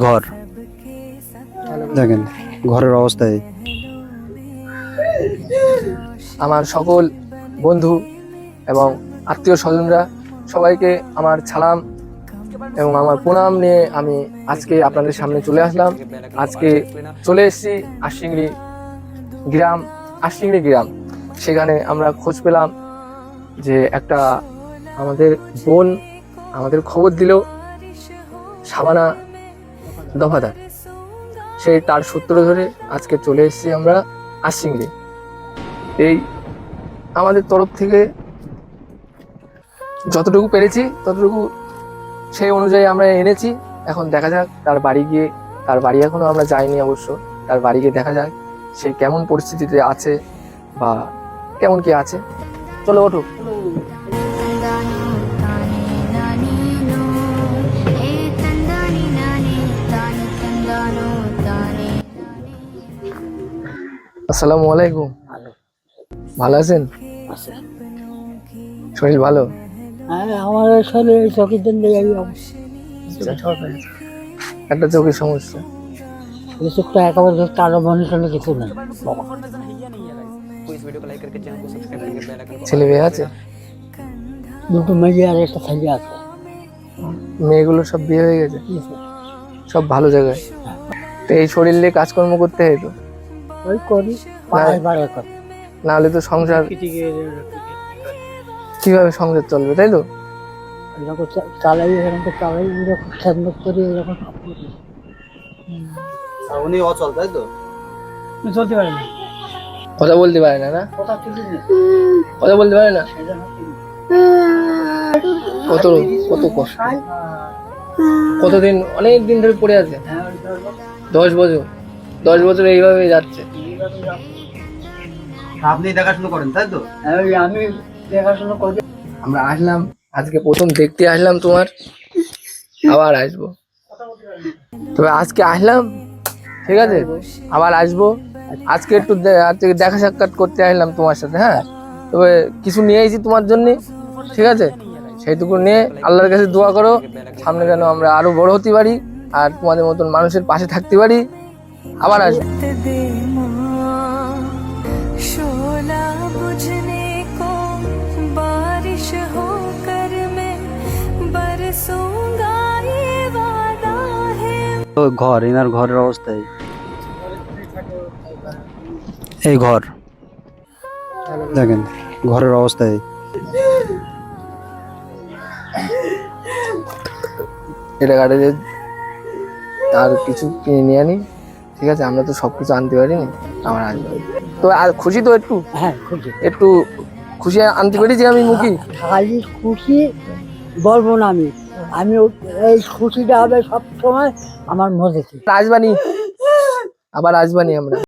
ঘর দেখেন, ঘরের অবস্থায় আমার সকল বন্ধু এবং আত্মীয় স্বজনরা সবাইকে আমার সালাম এবং আমার প্রণাম নিয়ে আমি আজকে আপনাদের সামনে চলে আসলাম। আজকে চলে এসেছি আশিংড়ি গ্রাম। সেখানে আমরা খোঁজ পেলাম যে একটা আমাদের বোন আমাদের খবর দিল শাবানা দফাদার। সেই তার সূত্র ধরে আজকে চলে এসেছি আমরা আশিংড়ি। এই আমাদের তরফ থেকে যতটুকু পেরেছি ততটুকু সেই অনুযায়ী আমরা এনেছি। এখন দেখা যাক তার বাড়ি গিয়ে, তার বাড়ি এখনো আমরা যাইনি অবশ্য, তার বাড়ি গিয়ে দেখা যাক সে কেমন পরিস্থিতিতে আছে বা কেমন কি আছে। চলো ওঠো। আসসালামু আলাইকুম। ভালো আছেন? শরীর ভালো? আমার শরীর চোখের জন্য একটা চোখের সমস্যা। চোখটা একেবারে কালো মনে টনে কিছু নেই। ছেলে মেয়ে আছে? দুটো মেয়ে আর একটা ছেলে আছে। মেয়েগুলো সব বিয়ে হয়ে গেছে, সব ভালো জায়গায়। তো এই শরীর নিয়ে কাজকর্ম করতে হয় তো, ওই করি পাড়ায় পাড়ায় করি, না হলে তো সংসার কিভাবে সংসার চলবে, তাই তো? এরকম চালাই, এরকম চালাই, এরকম খেদমত করি, এরকম সব করি। উনি অচল, তাই তো? চলতে পারে না, কথা বলতে পারে না, না কথা চলি না, কথা বলতে পারে না। কত কত কষ্ট, কতদিন, অনেক দিন ধরে পড়ে আছে। 10 বছর এইভাবে যাচ্ছে। আপনি দেখাশোনা করেন, তাই তো? আমি দেখাশোনা করি। আমরা আসলাম আজকে, প্রথম দেখতে আসলাম তোমার, আবার আসবো। তবে আজকে আসলাম, ঠিক আছে, আবার আসবো। আজকে একটু আজকে দেখা সাক্ষাৎ করতে আসলাম তোমার সাথে। হ্যাঁ, তবে কিছু নিয়ে এসেছি তোমার জন্য, ঠিক আছে? সেইটুকু নিয়ে আল্লাহর কাছে দোয়া করো, সামনে যেন আমরা আরো বড় হতে পারি আর তোমাদের মতন মানুষের পাশে থাকতে পারি। আবার আসবো। তো ঘর, এনার ঘরের অবস্থায় এই ঘর দেখেন, ঘরের অবস্থায় এটা কাটে যে আর কিছু কিনে নিয়ে আনি, ঠিক আছে? আমরা তো সবকিছু আনতে পারিনি, আমার আসবে। তো আর খুশি তো একটু, হ্যাঁ খুশি, একটু খুশি আনতে পেরেছি আমি মুখী। খালি খুশি বলবো না আমি, আমি এই খুশিটা হবে সব সময় আমার মধ্যে। আসবানি, আবার আসবানি আমরা।